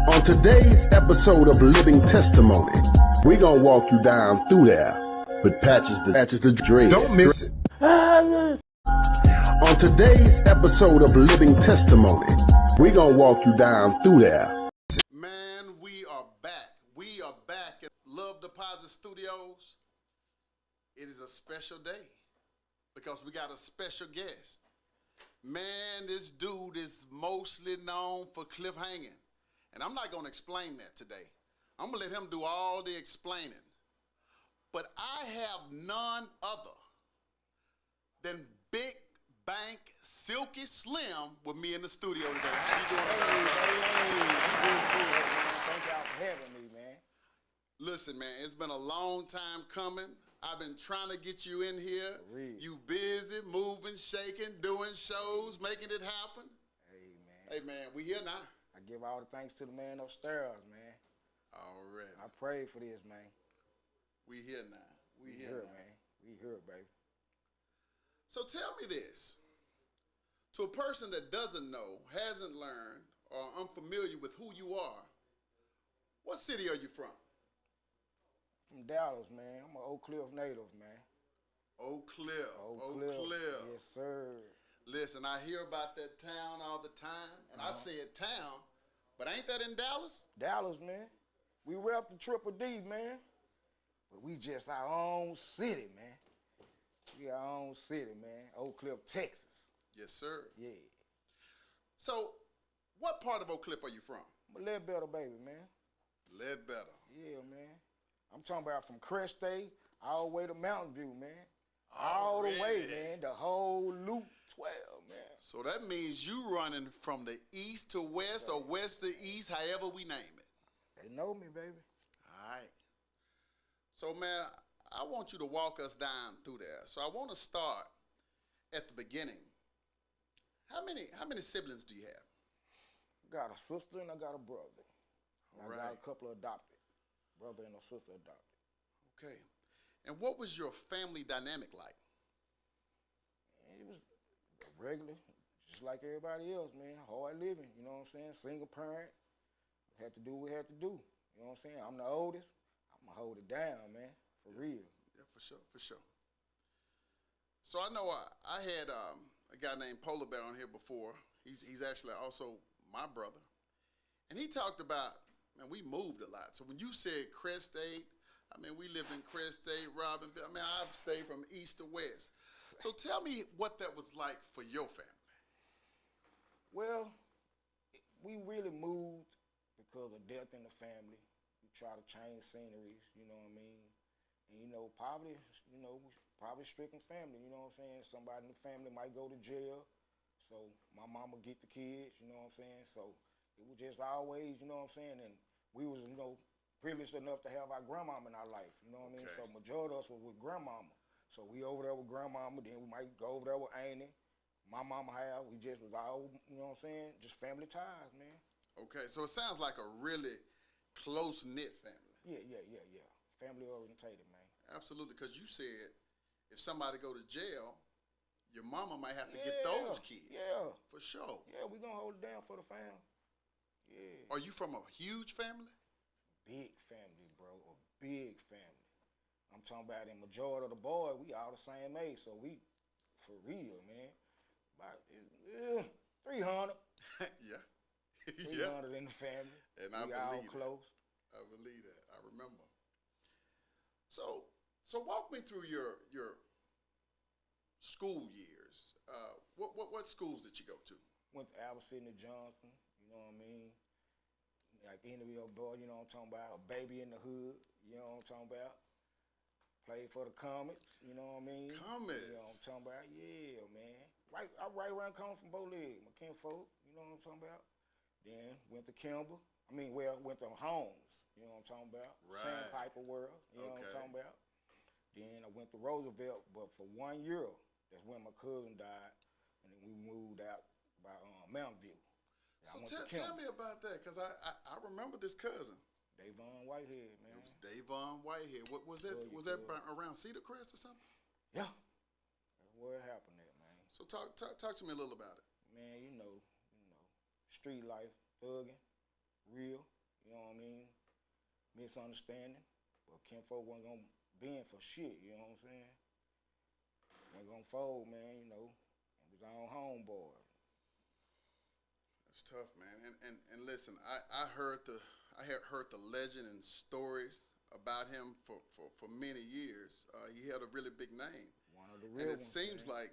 On today's episode of Living Testimony, we gonna walk you down through there with Patches the Dred. Don't miss it. On today's episode of Living Testimony, we gonna walk you down through there. Man, we are back. We are back at Love Deposit Studios. It is a special day because we got a special guest. Man, this dude is mostly known for cliffhanging. And I'm not going to explain that today. I'm going to let him do all the explaining. But I have none other than Big Bank Silky Slim with me in the studio today. How you doing today? Thank y'all for having me, man. Listen, man, it's been a long time coming. I've been trying to get you in here. You busy, moving, shaking, doing shows, making it happen. Hey, man. Hey, man, we here now. I give all the thanks to the man upstairs, man. Already. I prayed for this, man. We here now. We here now. Man. We here, baby. So tell me this. To a person that doesn't know, hasn't learned, or unfamiliar with who you are, what city are you from? From Dallas, man. I'm an Oak Cliff native, man. Oak Cliff. Oak Cliff. Yes, sir. Listen, I hear about that town all the time, and I say it town, but ain't that in Dallas? Dallas, man. We rep the Triple D, man. But we just our own city, man. We our own city, man. Oak Cliff, Texas. Yes, sir. Yeah. So, what part of Oak Cliff are you from? I'm a Ledbetter baby, man. Ledbetter. Yeah, man. I'm talking about from Crest State all the way to Mountain View, man. All the way, man. The whole loop 12, man. So that means you running from the east to west or west to east, however we name it. They know me, baby. All right. So, man, I want you to walk us down through there. So I want to start at the beginning. How many siblings do you have? I got a sister and I got a brother. I got a couple of adopted. Brother and a sister adopted. Okay. And what was your family dynamic like? It was regular, just like everybody else, man. Hard living, you know what I'm saying? Single parent. Had to do what we had to do. You know what I'm saying? I'm the oldest. I'm going to hold it down, man. For real. Yeah, for sure, for sure. So I know I had a guy named Polar Bear on here before. He's actually also my brother. And he talked about, man, we moved a lot. So when you said Crest State, I mean, we lived in Crest State, Robinville. I mean, I've stayed from east to west. So tell me what that was like for your family. Well, we really moved because of death in the family. We try to change sceneries, you know what I mean? And, poverty stricken family, you know what I'm saying? Somebody in the family might go to jail. So my mama get the kids, you know what I'm saying? So it was just always, you know what I'm saying? And we was, privileged enough to have our grandmama in our life, you know what I mean? So majority of us was with grandmama. So we over there with grandmama, then we might go over there with Auntie. My mama have, we just was all, you know what I'm saying? Just family ties, man. Okay, so it sounds like a really close-knit family. Yeah. Family orientated, man. Absolutely, because you said if somebody go to jail, your mama might have to get those kids. Yeah. For sure. Yeah, we gonna hold it down for the fam. Yeah. Are you from a huge family? Big family, bro. A big family. I'm talking about the majority of the boys, we all the same age, so we, for real, man. About 300. Yeah. 300 in the family. And we all close. I believe that. I remember. So walk me through your school years. What schools did you go to? Went to Albert Sidney Johnson, you know what I mean? Like any of your boy, you know what I'm talking about? A baby in the hood, you know what I'm talking about? Played for the Comets, you know what I mean? Comets? You know what I'm talking about? Yeah, man. Right around corner from Bowleg, my kinfolk, you know what I'm talking about? Then went to Kimball. Went to Holmes, you know what I'm talking about? Right. Sandpiper World, you know what I'm talking about? Then I went to Roosevelt, but for 1 year, that's when my cousin died, and then we moved out by Mountain View. So tell me about that, because I remember this cousin. Davon Whitehead, man. It was Davon Whitehead. What was that? Was that around Cedar Crest or something? Yeah, that's where it happened at, man. So talk to me a little about it. Man, you know, street life, thugging, real. you know what I mean? Misunderstanding. But kinfolk wasn't gonna bend for shit, you know what I'm saying? Ain't gonna fold, man, you know. It was our own homeboy. That's tough, man. And listen, I had heard the legend and stories about him for many years. He had a really big name. One of the real and it ones, seems man. like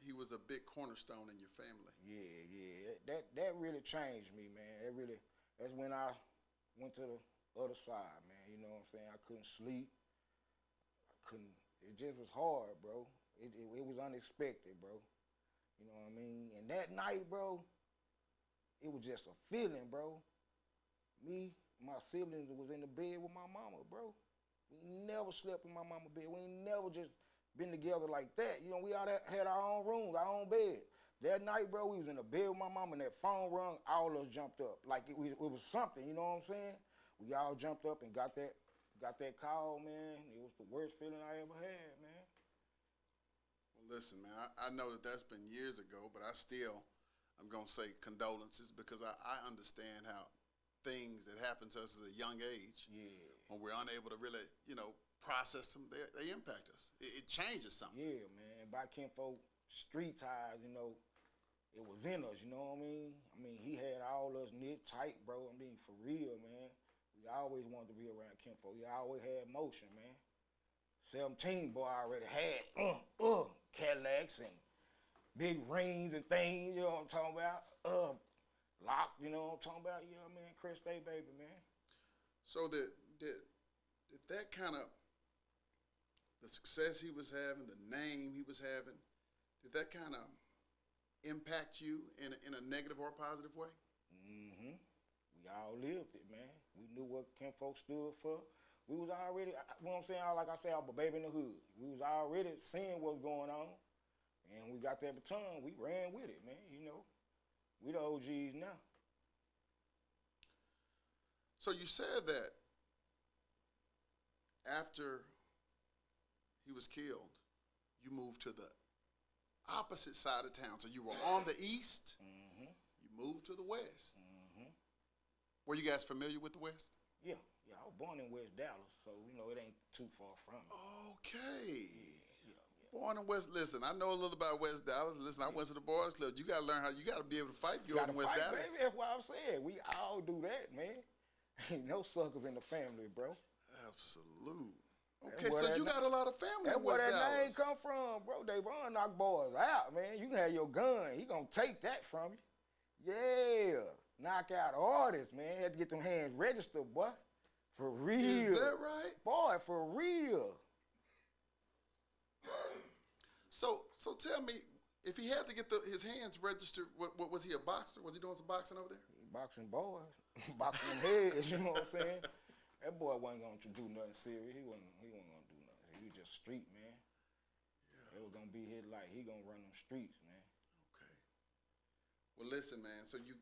he was a big cornerstone in your family. Yeah. That really changed me, man. That's when I went to the other side, man. You know what I'm saying? I couldn't sleep. It just was hard, bro. It was unexpected, bro. You know what I mean? And that night, bro, it was just a feeling, bro. Me, my siblings was in the bed with my mama, bro. We never slept in my mama's bed. We ain't never just been together like that. You know, we all had our own rooms, our own bed. That night, bro, we was in the bed with my mama, and that phone rung, all of us jumped up. Like it was something, you know what I'm saying? We all jumped up and got that call, man. It was the worst feeling I ever had, man. Well, listen, man, I know that's been years ago, but I'm going to say condolences because I understand how things that happen to us at a young age, when we're unable to really, process them, they impact us. It changes something. Yeah, man. By kinfolk street ties, you know, it was in us, you know what I mean? I mean, he had all us knit tight, bro. I mean, for real, man. We always wanted to be around kinfolk. He always had motion, man. 17, boy, I already had Cadillacs and big rings and things, you know what I'm talking about? Locked, you know what I'm talking about? You know what I mean? Chris Day, baby, man. So did that kind of, the success he was having, the name he was having, did that kind of impact you in a negative or positive way? Mm-hmm. We all lived it, man. We knew what kinfolk stood for. We was already, you know what I'm saying, like I said, I was a baby in the hood. We was already seeing what's going on, and we got that baton. We ran with it, man, you know. We the OGs now. So you said that after he was killed, you moved to the opposite side of town. So you were on the east, you moved to the west. Were you guys familiar with the west? Yeah, I was born in West Dallas, so, you know, it ain't too far from me. Okay. Yeah. Born in West, listen, I know a little about West Dallas. Listen, I went to the boys club. You got to learn how, you got to be able to fight. You're in West Dallas. Baby. That's what I'm saying. We all do that, man. Ain't no suckers in the family, bro. Absolute. Okay, so you got a lot of family in West Dallas. That's where that name Dallas. come from, bro. They run knock boys out, man. You can have your gun. He gonna take that from you. Yeah. Knock out artists, man. Had to get them hands registered, boy. For real. Is that right? Boy, for real. So tell me, if he had to get his hands registered, what was he, a boxer? Was he doing some boxing over there? Boxing boys. Boxing them heads, you know what I'm saying? That boy wasn't gonna do nothing serious. He wasn't gonna do nothing. He was just street, man. Yeah. It was gonna be his life. He gonna run them streets, man. Okay. Well, listen, man. So you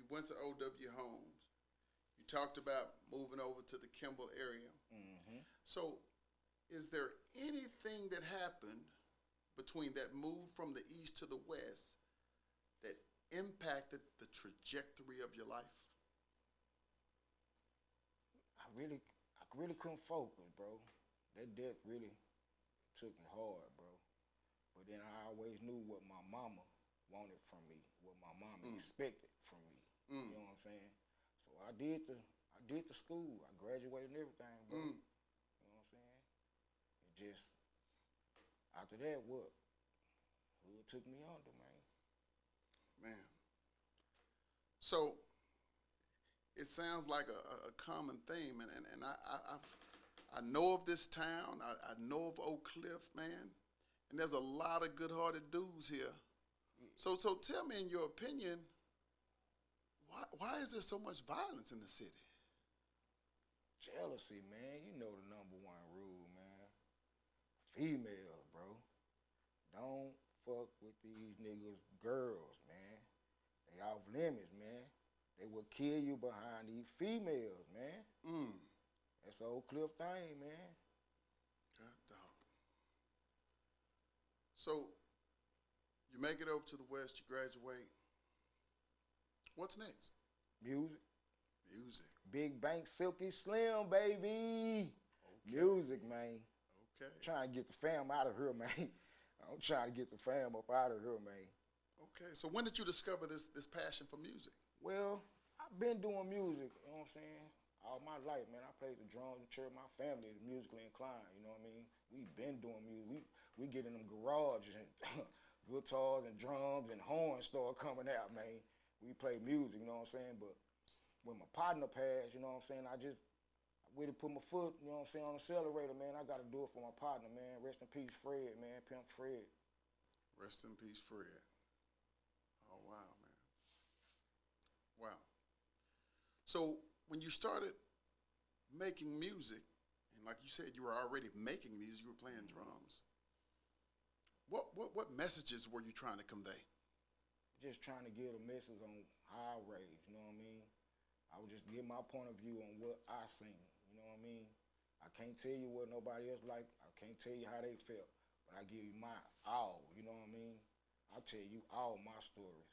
went to O.W. Holmes. You talked about moving over to the Kimball area. So is there anything that happened between that move from the east to the west that impacted the trajectory of your life? I really couldn't focus, bro. That death really took me hard, bro. But then I always knew what my mama wanted from me, what my mama expected from me. You know what I'm saying? So I did the school. I graduated and everything, bro. You know what I'm saying? It just, after that, what? Hood took me under, man. Man. So it sounds like a common theme, and I know of this town. I know of Oak Cliff, man, and there's a lot of good-hearted dudes here. So tell me, in your opinion, why is there so much violence in the city? Jealousy, man. You know the number one rule, man. Females, bro. Don't fuck with these niggas' girls, man. They off limits, man. They will kill you behind these females, man. That's the Oak Cliff thing, man. God dog. So you make it over to the west, you graduate. What's next? Music. Music. Big Bank Silky Slim, baby. Okay. Music, man. Okay. Trying to get the fam out of here, man. I'm trying to get the fam up out of here, man. Okay. So when did you discover this passion for music? Well, I've been doing music, you know what I'm saying? All my life, man. I played the drums in church. My family is musically inclined, you know what I mean? We've been doing music. We get in them garages and guitars and drums and horns start coming out, man. We play music, you know what I'm saying? But when my partner passed, you know what I'm saying, I really put my foot, you know what I'm saying, on the accelerator, man. I got to do it for my partner, man. Rest in peace, Fred, man. Pimp Fred. Rest in peace, Fred. Oh, wow, man. Wow. So when you started making music, and like you said, you were already making music, you were playing drums. What messages were you trying to convey? Just trying to give a message on how I raised, you know what I mean? I would just give my point of view on what I seen, you know what I mean? I can't tell you what nobody else like. I can't tell you how they felt, but I give you my all, you know what I mean? I tell you all my stories.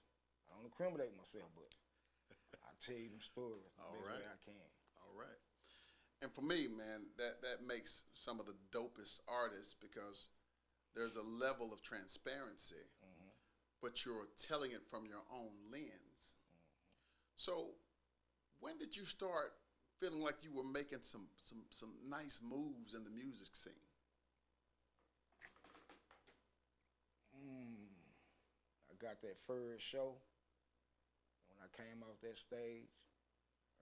I don't incriminate myself, but I tell you them stories the best way I can. All right. And for me, man, that makes some of the dopest artists because there's a level of transparency, but you're telling it from your own lens. So when did you start feeling like you were making some nice moves in the music scene? I got that first show. When I came off that stage,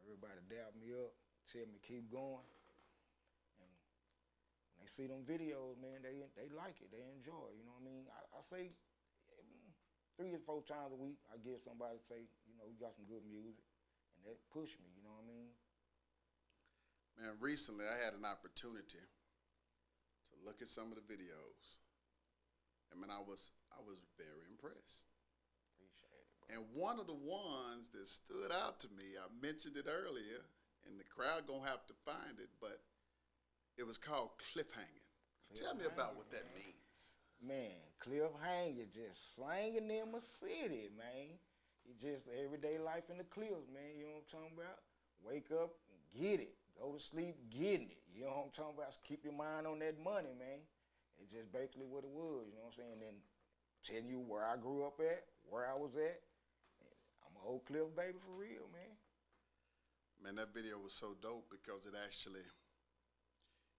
everybody dapped me up, tell me keep going. And when they see them videos, man, they like it, they enjoy it, you know what I mean? I say 3 or 4 times a week, I get somebody to say, you know, you got some good music, and that pushed me, you know what I mean? Man, recently I had an opportunity to look at some of the videos. I mean, I was very impressed. Appreciate it, bro. And one of the ones that stood out to me, I mentioned it earlier, and the crowd gonna have to find it, but it was called Cliffhanging. Tell me about what that means. Man, Cliffhanger just slanging in my city, man. It's just everyday life in the cliffs, man. You know what I'm talking about? Wake up and get it. Go to sleep getting it. You know what I'm talking about? Keep your mind on that money, man. It's just basically what it was, you know what I'm saying? And then telling you where I grew up at, where I was at. I'm an Oak Cliff baby for real, man. Man, that video was so dope because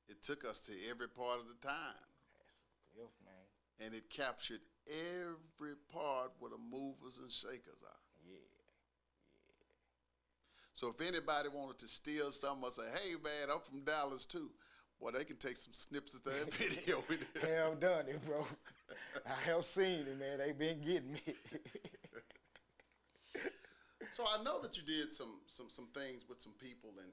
it took us to every part of the time. That's Cliff, man. And it captured every part where the movers and shakers are. Yeah. So if anybody wanted to steal something or say, hey, man, I'm from Dallas too, boy, they can take some snippets of that video. Have done it, bro. I have seen it, man. They been getting me. So I know that you did some things with some people, and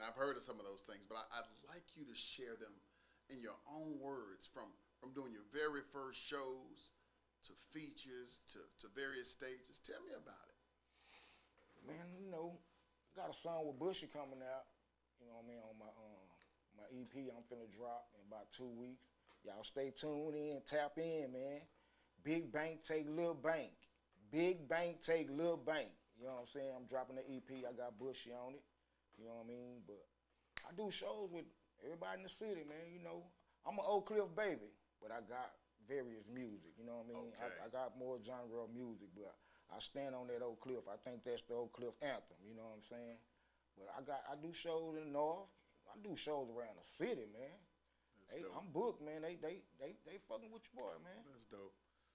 I've heard of some of those things, but I'd like you to share them in your own words from doing your very first shows to features to various stages. Tell me about it. Man, you know, got a song with Bushy coming out, you know what I mean, on my EP I'm finna drop in about 2 weeks. Y'all stay tuned in, tap in, man. Big Bank take Lil Bank. Big Bank take Lil Bank. You know what I'm saying? I'm dropping the EP, I got Bushy on it. You know what I mean? But I do shows with everybody in the city, man. You know, I'm an Oak Cliff baby, but I got various music, you know what I mean? Okay. I got more genre of music, but I stand on that Oak Cliff. I think that's the Oak Cliff anthem, you know what I'm saying? But I do shows in the North. I do shows around the city, man. I'm booked, man. They fucking with your boy, man. That's dope.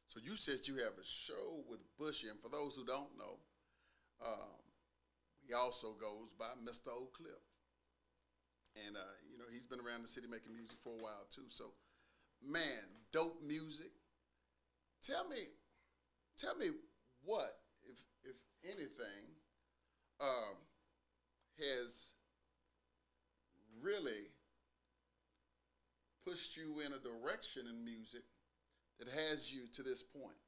So you said you have a show with Bushy, and for those who don't know, he also goes by Mr. Oak Cliff. And, you know, he's been around the city making music for a while, too. So, man, dope music. Tell me what, if anything, has really pushed you in a direction in music that has you to this point?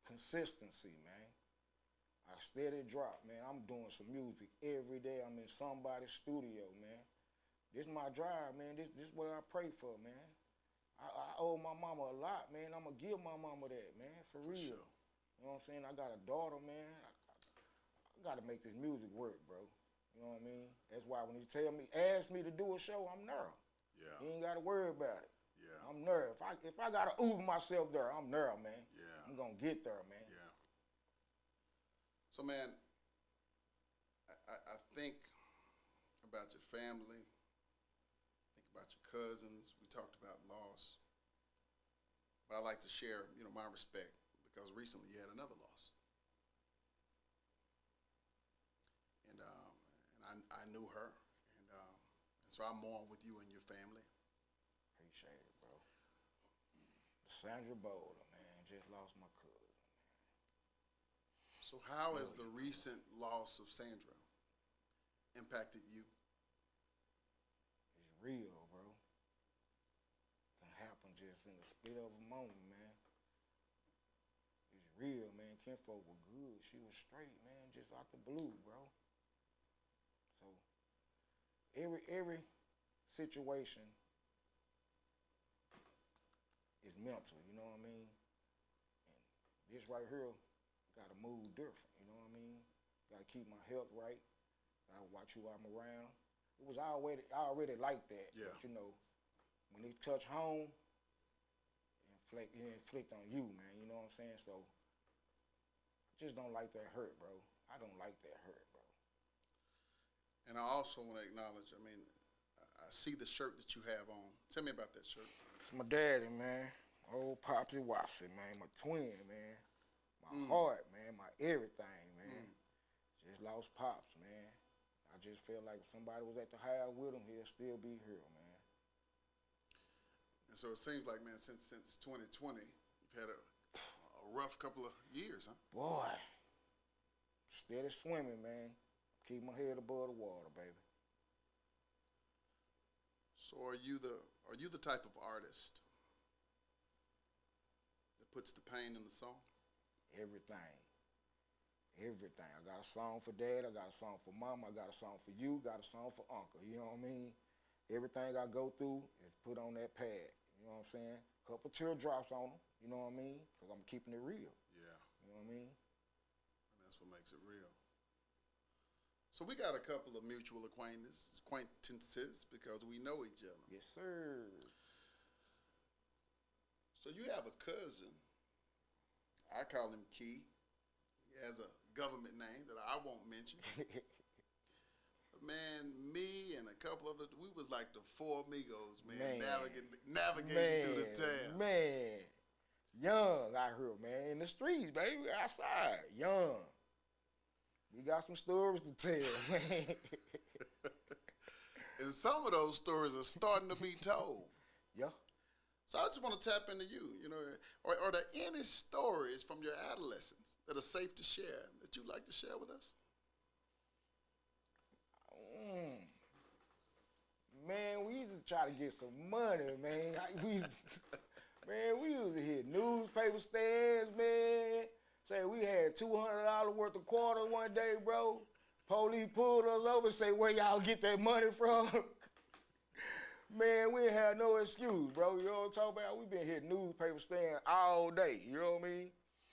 Consistency, man. I steady drop, man. I'm doing some music every day. I'm in somebody's studio, man. This is my drive, man. This is what I pray for, man. I owe my mama a lot, man. I'm going to give my mama that, man, for real. Sure. You know what I'm saying? I got a daughter, man. I got to make this music work, bro. You know what I mean? That's why when he ask me to do a show, I'm there. Yeah. You ain't got to worry about it. Yeah. I'm there. If I got to Uber myself there, I'm there, man. Yeah. I'm going to get there, man. Yeah. So, man, I think about your family, think about your cousins. We talked about loss. But I like to share, my respect because recently you had another loss. And I knew her. And so I mourn with you and your family. Appreciate it, bro. Sandra Bowler, man, just lost my cousin. So how has the recent loss of Sandra impacted you? It's real, bro. Can happen just in the split of a moment, man. It's real, man. Kinfolk were good. She was straight, man, just out the blue, bro. So every situation is mental, you know what I mean? And this right here gotta move different, you know what I mean? Gotta keep my health right. Gotta watch who I'm around. It was already like that. Yeah. But when it touch home, it inflict on you, man. You know what I'm saying? So I just don't like that hurt, bro. I don't like that hurt, bro. And I also want to acknowledge, I see the shirt that you have on. Tell me about that shirt. It's my daddy, man. Old Poppy Watson, man. My twin, man. My heart, man. My everything, man. Just lost Pops, man. I just feel like if somebody was at the house with him, he'll still be here, man. And so it seems like, man, since 2020, you've had a rough couple of years, huh? Boy, steady swimming, man. Keep my head above the water, baby. So are you the type of artist that puts the pain in the song? Everything. I got a song for Dad, I got a song for Mama, I got a song for you, got a song for Uncle, you know what I mean? Everything I go through is put on that pad, you know what I'm saying? Couple teardrops on them, you know what I mean? Because I'm keeping it real. Yeah. You know what I mean? And that's what makes it real. So we got a couple of mutual acquaintances because we know each other. Yes, sir. So you have a cousin. I call him Key. He has a government name that I won't mention. But man, me and a couple of we was like the four amigos, man. Navigating through the town. Man, young out here, man, in the streets, baby, outside, young. We got some stories to tell, man. And some of those stories are starting to be told. Yeah. So I just want to tap into you, are there any stories from your adolescence that are safe to share that you'd like to share with us? Man, we used to try to get some money, man. We used to hit newspaper stands, man. Say we had $200 worth of quarters one day, bro. Police pulled us over and say, where y'all get that money from? Man, we ain't had no excuse, bro. You know what I'm talking about? We been hitting newspaper stands all day, you know what I mean?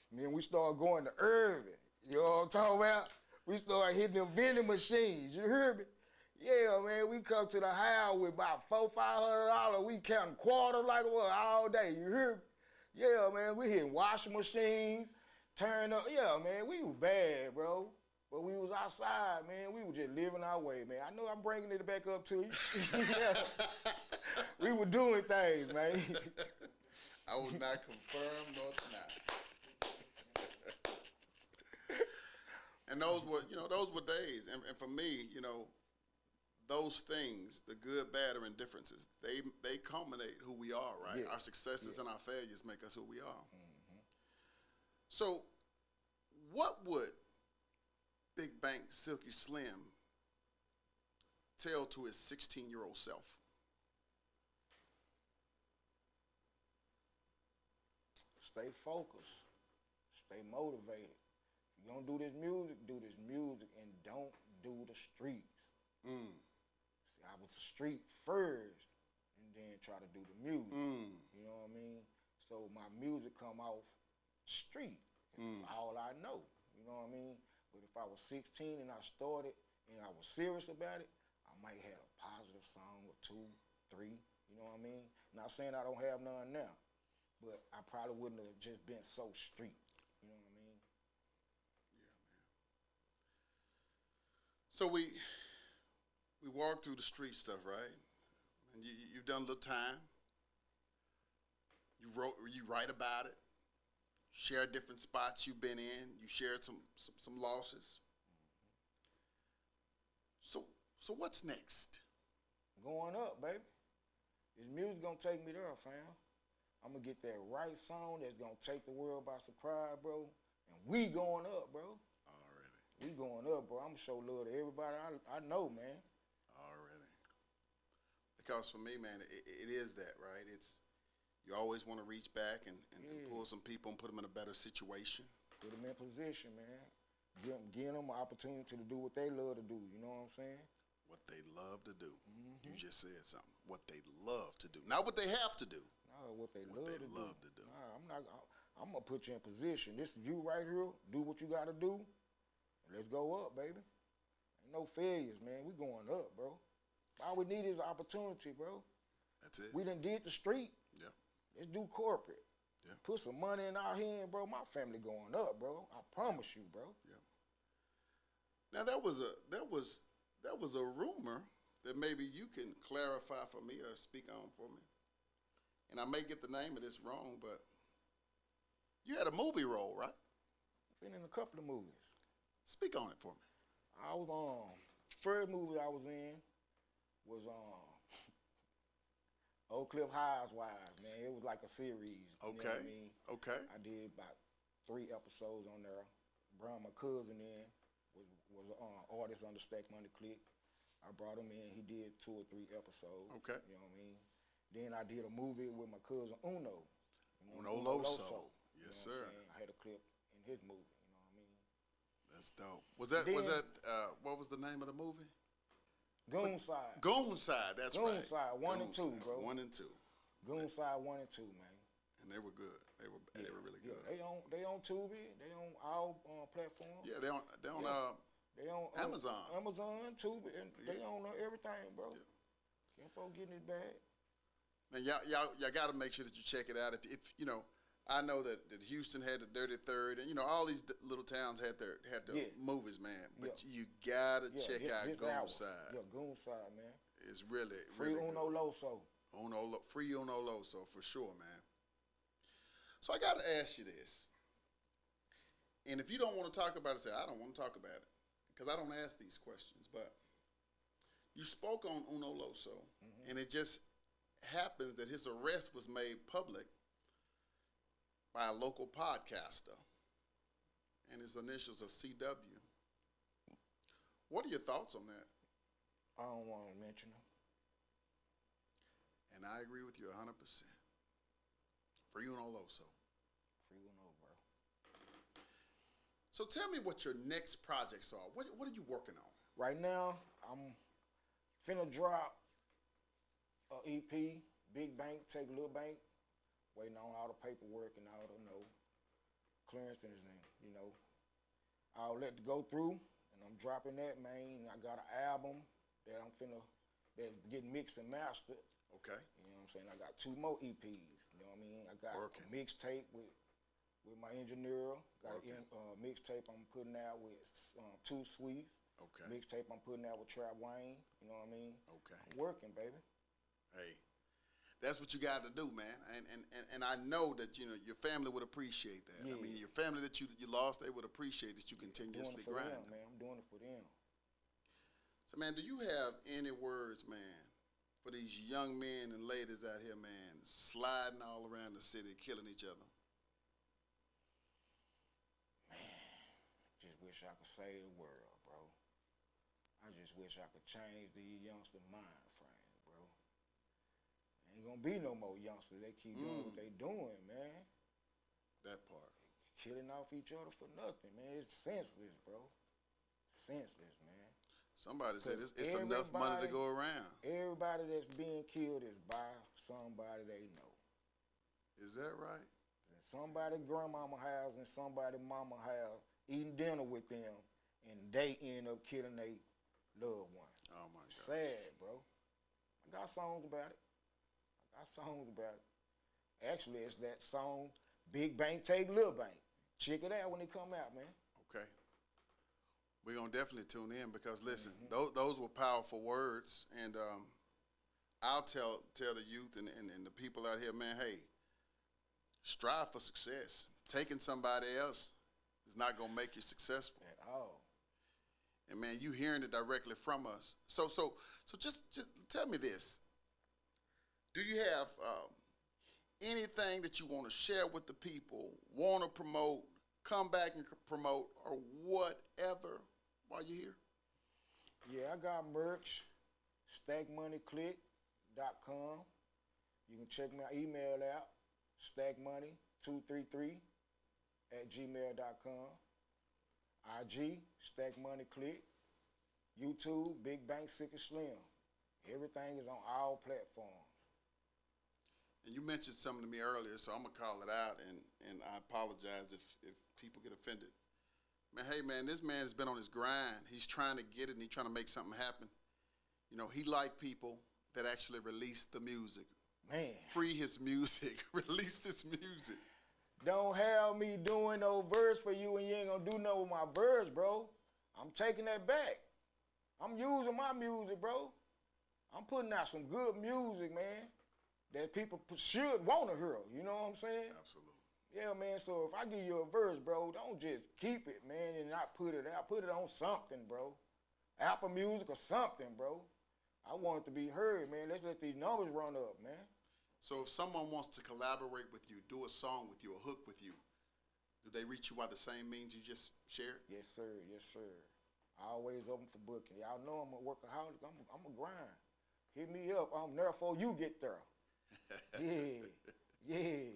And then we started going to Irving, you know what I'm talking about? We started hitting them vending machines, you hear me? Yeah, man, we come to the house with about $400-500. We counting quarters like what all day, you hear me? Yeah, man, we hitting washing machines, turn up. Yeah, man, we was bad, bro. But we was outside, man. We was just living our way, man. I know I'm bringing it back up to you. Yeah. We were doing things, man. I will not confirm nor deny. And those were days. And for me, those things, the good, bad, or indifferences, they culminate who we are, right? Yeah. Our successes and our failures make us who we are. Mm-hmm. So what would Big Bank Silky Slim tell to his 16-year-old self? Stay focused. Stay motivated. If you're going to do this music, and don't do the streets. See, I was a street first, and then try to do the music. You know what I mean? So my music come off street. It's all I know. You know what I mean? But if I was 16 and I started and I was serious about it, I might have a positive song or 2, 3, you know what I mean? Not saying I don't have none now, but I probably wouldn't have just been so street, you know what I mean? Yeah, man. So we walked through the street stuff, right? And you've done a little time. You write about it. Share different spots you've been in. You shared some losses. So what's next? Going up, baby. This music gonna take me there, fam. I'm gonna get that right song that's gonna take the world by surprise, bro. And we going up, bro. Already. We going up, bro. I'm gonna show love to everybody I know, man. Already. Because for me, man, it is that, right? It's you always want to reach back and pull some people and put them in a better situation. Put them in position, man. Give them an opportunity to do what they love to do. You know what I'm saying? What they love to do. You just said something. What they love to do. Not what they have to do. No, what they love to do. Nah, I'm gonna put you in position. This is you right here. Do what you gotta do. And let's go up, baby. Ain't no failures, man. We going up, bro. All we need is an opportunity, bro. That's it. We done did the street. Yeah. Let's do corporate. Yeah. Put some money in our hand, bro. My family going up, bro. I promise you, bro. Yeah. Now that was a rumor that maybe you can clarify for me or speak on for me. And I may get the name of this wrong, but you had a movie role, right? Been in a couple of movies. Speak on it for me. I was first movie I was in was Oak Cliff Housewives, man. It was like a series. You know what I mean? Okay. I did about 3 episodes on there. Brought my cousin in, was an artist on the Stack Money Click. I brought him in. He did 2 or 3 episodes. Okay. You know what I mean? Then I did a movie with my cousin Uno. Uno Loso. Yes, sir. I had a clip in his movie. You know what I mean? That's dope. Was that what was the name of the movie? Goonside. Goonside, that's right. Goonside 1 and 2, bro. 1 and 2. Goonside 1 and 2, man. And they were good. They were really good. Yeah, they on Tubi. They on all platforms. Yeah, they on They on Amazon. Amazon, Tubi, and they on everything, bro. Can't folk getting it bad. And y'all got to make sure that you check it out. If you know, I know that Houston had the Dirty Third, and you know all these little towns had their movies, man. But you gotta check out Goonside. Yeah, Goonside, man. It's really Free really Uno good. Loso. Free Uno Loso for sure, man. So I got to ask you this, and if you don't want to talk about it, say I don't want to talk about it, because I don't ask these questions. But you spoke on Uno Loso, and it just happens that his arrest was made public by a local podcaster, and his initials are CW. What are your thoughts on that? I don't want to mention them. And I agree with you 100%. Free Uno Loso. Free Uno, bro. So tell me what your next projects are. What are you working on? Right now, I'm finna drop a EP, Big Bank, Take Little Bank. Waiting on all the paperwork and all the clearances and all that to go through. And I'm dropping that, man. I got an album that that's getting mixed and mastered. Okay. You know what I'm saying? I got 2 more EPs. You know what I mean? I got a mixtape with my engineer. Got a mixtape I'm putting out with 2 Sweets. Okay. Mixtape I'm putting out with Trap Wayne. You know what I mean? Okay. I'm working, baby. Hey, that's what you got to do, man. And I know that your family would appreciate that. Yeah. I mean, your family that you lost, they would appreciate that you continuously grind. Man. I'm doing it for them. So, man, do you have any words, man, for these young men and ladies out here, man, sliding all around the city, killing each other? Man, just wish I could save the world, bro. I just wish I could change these youngsters' mind frame, bro. Ain't gonna be no more youngsters. They keep doing what they doing, man. That part. Killing off each other for nothing, man. It's senseless, bro. Senseless, man. Somebody said it's enough money to go around. Everybody that's being killed is by somebody they know. Is that right? And somebody grandmama house and somebody mama house eating dinner with them, and they end up killing their loved one. Oh my God. Sad, bro. I got songs about it. Actually, it's that song, Big Bank Take Little Bank. Check it out when it come out, man. Okay. We're going to definitely tune in because, listen, those were powerful words. And I'll tell the youth and the people out here, man, hey, strive for success. Taking somebody else is not going to make you successful. At all. And, man, you hearing it directly from us. So just tell me this. Do you have anything that you want to share with the people, want to promote, come back and promote, or whatever while you're here? Yeah, I got merch, stackmoneyclick.com. You can check my email out, stackmoney233@gmail.com. IG, stackmoneyclick. YouTube, Big Bank Silky Slim. Everything is on all platforms. And you mentioned something to me earlier, so I'm going to call it out, and I apologize if people get offended. Man, hey, man, this man has been on his grind. He's trying to get it, and he's trying to make something happen. You know, he like people that actually release the music. Man. Free his music. Release his music. Don't have me doing no verse for you and you ain't gonna do nothing with my verse, bro. I'm taking that back. I'm using my music, bro. I'm putting out some good music, man, that people should want to hear. You know what I'm saying? Absolutely. Yeah, man, so if I give you a verse, bro, don't just keep it, man, and not put it out. Put it on something, bro. Apple Music or something, bro. I want it to be heard, man. Let's let these numbers run up, man. So if someone wants to collaborate with you, do a song with you, a hook with you, do they reach you by the same means you just shared? Yes, sir. Yes, sir. Always open for booking. Y'all know I'm a workaholic. I'm a grind. Hit me up. I'm there before you get there. Yeah. Yeah.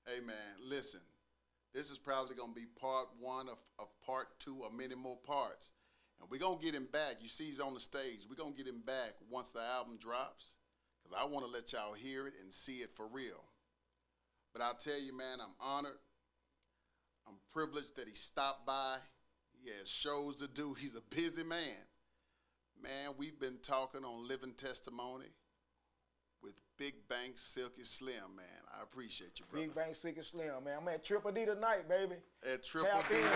Hey, man, listen. This is probably going to be part one of part two or many more parts. And we're going to get him back. You see he's on the stage. We're going to get him back once the album drops because I want to let y'all hear it and see it for real. But I'll tell you, man, I'm honored. I'm privileged that he stopped by. He has shows to do. He's a busy man. Man, we've been talking on Living Testimony with Big Bank Silky Slim, man. I appreciate you, brother. Big Bank Silky Slim, man. I'm at Triple D tonight, baby. At Triple Tap D. in, man.